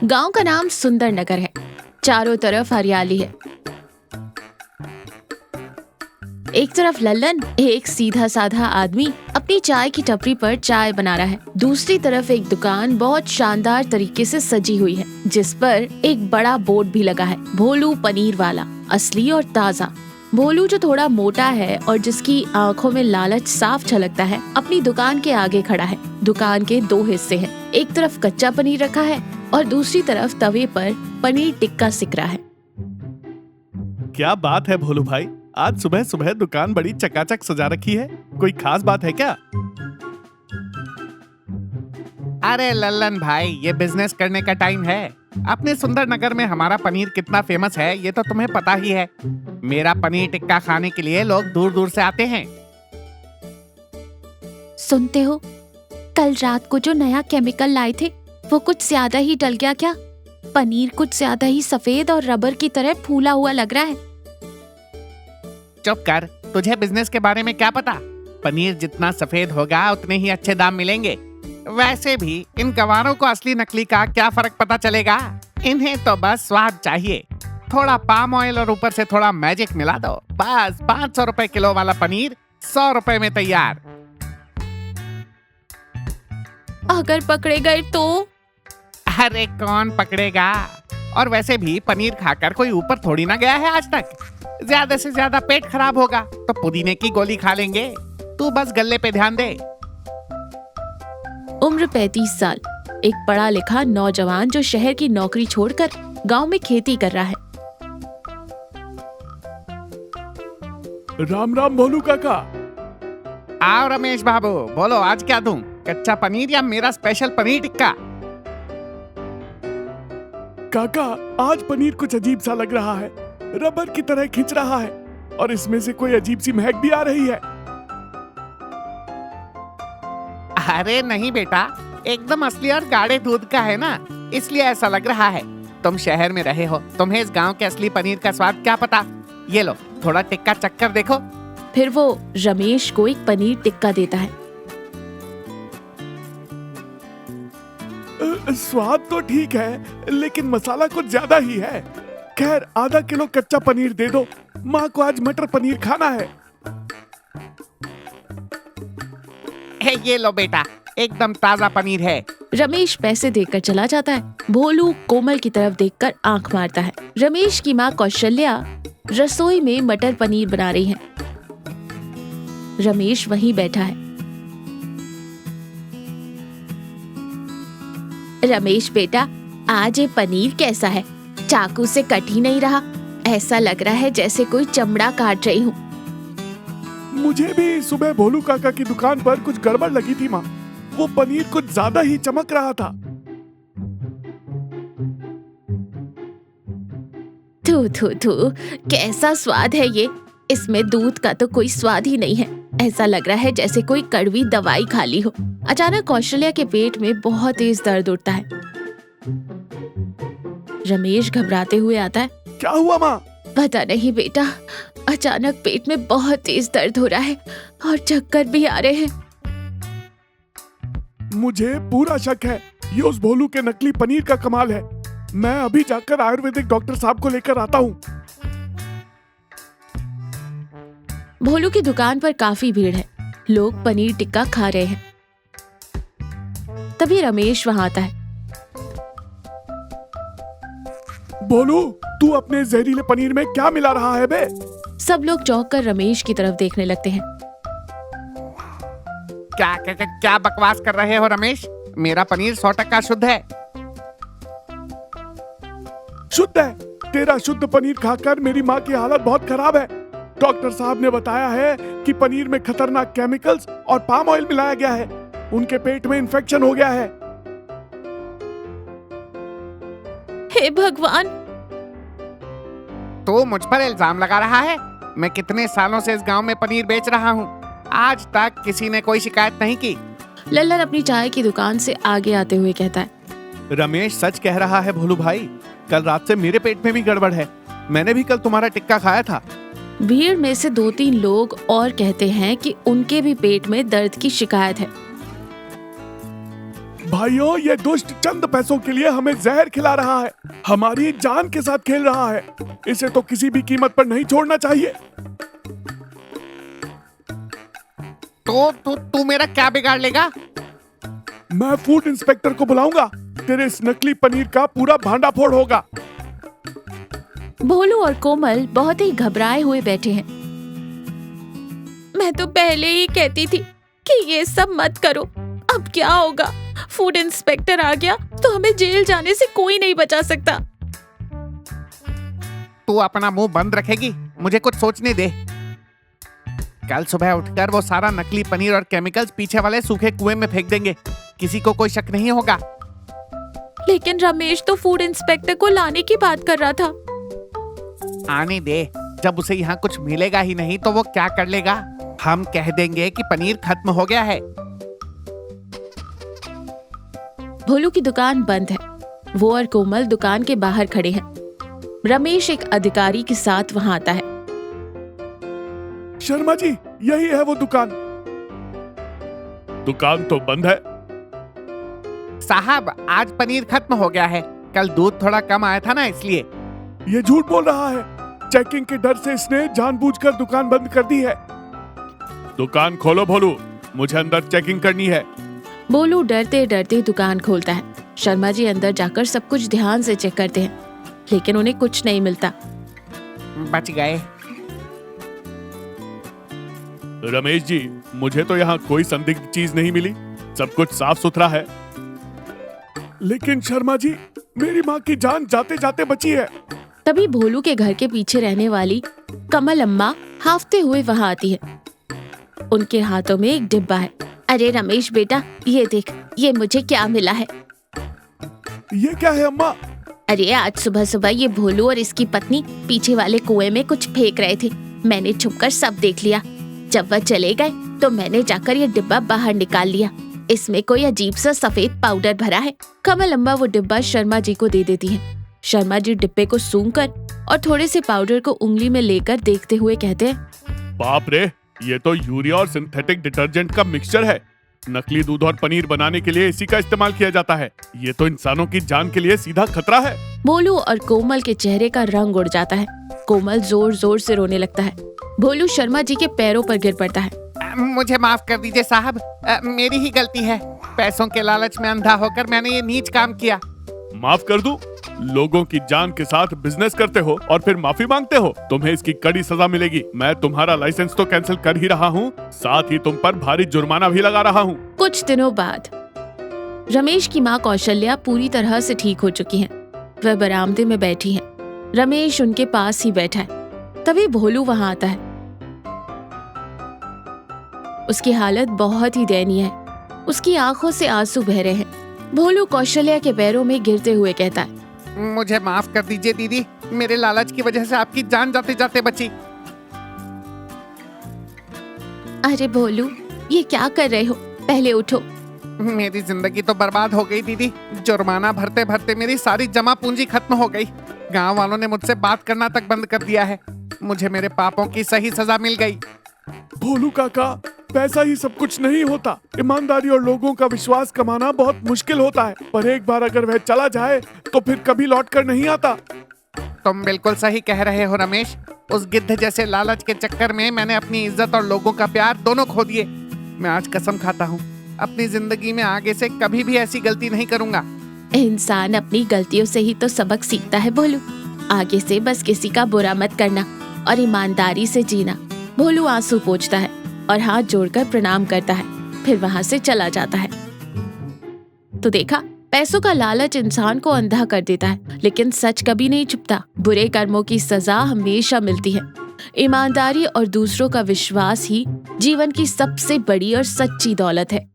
गांव का नाम सुंदर नगर है। चारों तरफ हरियाली है। एक तरफ लल्लन, एक सीधा साधा आदमी अपनी चाय की टपरी पर चाय बना रहा है। दूसरी तरफ एक दुकान बहुत शानदार तरीके से सजी हुई है, जिस पर एक बड़ा बोर्ड भी लगा है, भोलू पनीर वाला, असली और ताज़ा। भोलू, जो थोड़ा मोटा है और जिसकी आंखों में लालच साफ झलकता है, अपनी दुकान के आगे खड़ा है। दुकान के दो हिस्से हैं। एक तरफ कच्चा पनीर रखा है और दूसरी तरफ तवे पर पनीर टिक्का सिक रहा है। क्या बात है भोलू भाई, आज सुबह सुबह दुकान बड़ी चकाचक सजा रखी है। कोई खास बात है क्या? अरे लल्लन भाई, ये बिजनेस करने का टाइम है। अपने सुंदर नगर में हमारा पनीर कितना फेमस है ये तो तुम्हें पता ही है। मेरा पनीर टिक्का खाने के लिए लोग दूर दूर से आते हैं। सुनते हो, कल रात को जो नया केमिकल लाए थे वो कुछ ज्यादा ही डल गया क्या? पनीर कुछ ज्यादा ही सफेद और रबर की तरह फूला हुआ लग रहा है। चुप कर, तुझे बिजनेस के बारे में क्या पता? पनीर जितना सफेद होगा उतने ही अच्छे दाम मिलेंगे। वैसे भी इन गवारों को असली नकली का क्या फर्क पता चलेगा? इन्हें तो बस स्वाद चाहिए। थोड़ा पाम ऑयल और ऊपर से थोड़ा मैजिक मिला दो, बस 500 रुपए किलो वाला पनीर 100 रुपए में तैयार। अगर पकड़े गए तो? अरे कौन पकड़ेगा? और वैसे भी पनीर खाकर कोई ऊपर थोड़ी ना गया है आज तक। ज्यादा से ज्यादा पेट खराब होगा तो पुदीने की गोली खा लेंगे। तू बस गल्ले पे ध्यान दे। उम्र 35 साल, एक पढ़ा लिखा नौजवान जो शहर की नौकरी छोड़कर गांव में खेती कर रहा है। राम राम भोलू काका। आओ रमेश बाबू, बोलो आज क्या दूं? कच्चा पनीर या मेरा स्पेशल पनीर टिक्का? काका, आज पनीर कुछ अजीब सा लग रहा है, रबर की तरह खिंच रहा है और इसमें से कोई अजीब सी महक भी आ रही है। अरे नहीं बेटा, एकदम असली और गाढ़े दूध का है ना, इसलिए ऐसा लग रहा है। तुम शहर में रहे हो, तुम्हें इस गांव के असली पनीर का स्वाद क्या पता। ये लो, थोड़ा टिक्का चक्कर देखो। फिर वो रमेश को एक पनीर टिक्का देता है। स्वाद तो ठीक है, लेकिन मसाला कुछ ज्यादा ही है। खैर, आधा किलो कच्चा पनीर दे दो, माँ को आज मटर पनीर खाना है। ये लो बेटा, एकदम ताजा पनीर है। रमेश पैसे देकर चला जाता है। भोलू कोमल की तरफ देखकर आंख मारता है। रमेश की माँ कौशल्या रसोई में मटर पनीर बना रही है। रमेश वहीं बैठा है। रमेश बेटा, आज ये पनीर कैसा है? चाकू से कट ही नहीं रहा, ऐसा लग रहा है जैसे कोई चमड़ा काट रही हूँ। मुझे भी सुबह भोलू काका की दुकान पर कुछ गड़बड़ लगी थी माँ। वो पनीर कुछ ज्यादा ही चमक रहा था। थू थू थू, कैसा स्वाद है ये? इसमें दूध का तो कोई स्वाद ही नहीं है। ऐसा लग रहा है जैसे कोई कड़वी दवाई खा ली हो। अचानक कौशल्या के पेट में बहुत तेज दर्द उठता है। रमेश घबराते हुए आता है। क्या हुआ माँ? पता नहीं बेटा, अचानक पेट में बहुत तेज दर्द हो रहा है और चक्कर भी आ रहे हैं। मुझे पूरा शक है ये उस भोलू के नकली पनीर का कमाल है। मैं अभी जाकर आयुर्वेदिक डॉक्टर साहब को लेकर आता हूँ। भोलू की दुकान पर काफी भीड़ है। लोग पनीर टिक्का खा रहे हैं। तभी रमेश वहां आता है। भोलू, तू अपने जहरीले पनीर में क्या मिला रहा है बे? सब लोग चौंक कर रमेश की तरफ देखने लगते हैं। क्या बकवास कर रहे हो रमेश? मेरा पनीर 100% शुद्ध है। शुद्ध है? तेरा शुद्ध पनीर खाकर मेरी माँ की हालत बहुत खराब है। डॉक्टर साहब ने बताया है कि पनीर में खतरनाक केमिकल्स और पाम ऑयल मिलाया गया है। उनके पेट में इन्फेक्शन हो गया है। हे भगवान! तो मुझ पर इल्जाम लगा रहा है? मैं कितने सालों से इस गांव में पनीर बेच रहा हूँ, आज तक किसी ने कोई शिकायत नहीं की। लल्लन अपनी चाय की दुकान से आगे आते हुए कहता है। रमेश सच कह रहा है भोलू भाई, कल रात से मेरे पेट में भी गड़बड़ है। मैंने भी कल तुम्हारा टिक्का खाया था। भीड़ में से 2-3 लोग और कहते हैं कि उनके भी पेट में दर्द की शिकायत है। भाइयों, ये दुष्ट चंद पैसों के लिए हमें जहर खिला रहा है, हमारी जान के साथ खेल रहा है। इसे तो किसी भी कीमत पर नहीं छोड़ना चाहिए। तू मेरा क्या बिगाड़ लेगा? मैं फूड इंस्पेक्टर को बुलाऊंगा, तेरे इस नकली पनीर का पूरा भांडाफोड़ होगा। भोलू और कोमल बहुत ही घबराए हुए बैठे हैं। मैं तो पहले ही कहती थी कि ये सब मत करो। अब क्या होगा? फूड इंस्पेक्टर आ गया तो हमें जेल जाने से कोई नहीं बचा सकता। तू अपना मुंह बंद रखेगी? मुझे कुछ सोचने दे। कल सुबह उठकर वो सारा नकली पनीर और केमिकल्स पीछे वाले सूखे कुएं में फेंक देंगे। किसी को कोई शक नहीं होगा। लेकिन रमेश तो फूड इंस्पेक्टर को लाने की बात कर रहा था। आने दे, जब उसे यहाँ कुछ मिलेगा ही नहीं तो वो क्या कर लेगा? हम कह देंगे कि पनीर खत्म हो गया है। भोलू की दुकान बंद है। वो और कोमल दुकान के बाहर खड़े हैं। रमेश एक अधिकारी के साथ वहां आता है। शर्मा जी, यही है वो दुकान। दुकान तो बंद है। साहब, आज पनीर खत्म हो गया है। कल दूध थोड़ा कम आया था ना, इसलिए। ये झूठ बोल रहा है। चेकिंग के डर से इसने जानबूझकर दुकान बंद कर दी है। दुकान खोलो भोलू, मुझे अंदर चेकिंग करनी है। भोलू डरते डरते दुकान खोलता है। शर्मा जी अंदर जाकर सब कुछ ध्यान से चेक करते हैं, लेकिन उन्हें कुछ नहीं मिलता। बच गए। रमेश जी, मुझे तो यहाँ कोई संदिग्ध चीज नहीं मिली। सब कुछ साफ सुथरा है। लेकिन शर्मा जी, मेरी माँ की जान जाते जाते बची है। तभी भोलू के घर के पीछे रहने वाली कमल अम्मा हाफते हुए वहां आती है। उनके हाथों में एक डिब्बा है। अरे रमेश बेटा, ये देख, ये मुझे क्या मिला है। ये क्या है अम्मा? अरे आज सुबह सुबह ये भोलू और इसकी पत्नी पीछे वाले कुएं में कुछ फेंक रहे थे। मैंने छुपकर सब देख लिया। जब वह चले गए तो मैंने जाकर ये डिब्बा बाहर निकाल लिया। इसमें कोई अजीब सा सफेद पाउडर भरा है। कमल अम्मा वो डिब्बा शर्मा जी को दे देती है। शर्मा जी डिब्बे को सूंघकर और थोड़े से पाउडर को उंगली में लेकर देखते हुए कहते हैं, बाप रे, ये तो यूरिया और सिंथेटिक डिटर्जेंट का मिक्सचर है। नकली दूध और पनीर बनाने के लिए इसी का इस्तेमाल किया जाता है। ये तो इंसानों की जान के लिए सीधा खतरा है। भोलू और कोमल के चेहरे का रंग उड़ जाता है। कोमल जोर जोर से रोने लगता है। भोलू शर्मा जी के पैरों पर गिर पड़ता है। मुझे माफ कर दीजिए साहब, मेरी ही गलती है। पैसों के लालच में अंधा होकर मैंने ये नीच काम किया। माफ कर दूं? लोगों की जान के साथ बिजनेस करते हो और फिर माफी मांगते हो। तुम्हें इसकी कड़ी सजा मिलेगी। मैं तुम्हारा लाइसेंस तो कैंसिल कर ही रहा हूँ, साथ ही तुम पर भारी जुर्माना भी लगा रहा हूँ। कुछ दिनों बाद रमेश की माँ कौशल्या पूरी तरह से ठीक हो चुकी हैं। वह बरामदे में बैठी हैं। रमेश उनके पास ही बैठा है। तभी भोलू वहां आता है। उसकी हालत बहुत ही दयनीय है। उसकी आंखों से आंसू बह रहे हैं। भोलू कौशल्या के पैरों में गिरते हुए कहता है, मुझे माफ कर दीजिए दीदी, मेरे लालच की वजह से आपकी जान जाते जाते बची। अरे भोलू, ये क्या कर रहे हो? पहले उठो। मेरी जिंदगी तो बर्बाद हो गई दीदी। जुर्माना भरते भरते मेरी सारी जमा पूंजी खत्म हो गई। गांव वालों ने मुझसे बात करना तक बंद कर दिया है। मुझे मेरे पापों की सही सजा मिल गई। भोलू काका, पैसा ही सब कुछ नहीं होता। ईमानदारी और लोगों का विश्वास कमाना बहुत मुश्किल होता है, पर एक बार अगर वह चला जाए तो फिर कभी लौट कर नहीं आता। तुम बिल्कुल सही कह रहे हो रमेश। उस गिद्ध जैसे लालच के चक्कर में मैंने अपनी इज्जत और लोगों का प्यार दोनों खो दिए। मैं आज कसम खाता हूँ, अपनी जिंदगी में आगे से कभी भी ऐसी गलती नहीं करूंगा। इंसान अपनी गलतियों से ही तो सबक सीखता है भोलू। आगे से बस किसी का बुरा मत करना और ईमानदारी से जीना। भोलू आंसू पोंछता है और हाथ जोड़कर प्रणाम करता है, फिर वहां से चला जाता है। तो देखा, पैसों का लालच इंसान को अंधा कर देता है, लेकिन सच कभी नहीं छुपता। बुरे कर्मों की सजा हमेशा मिलती है। ईमानदारी और दूसरों का विश्वास ही जीवन की सबसे बड़ी और सच्ची दौलत है।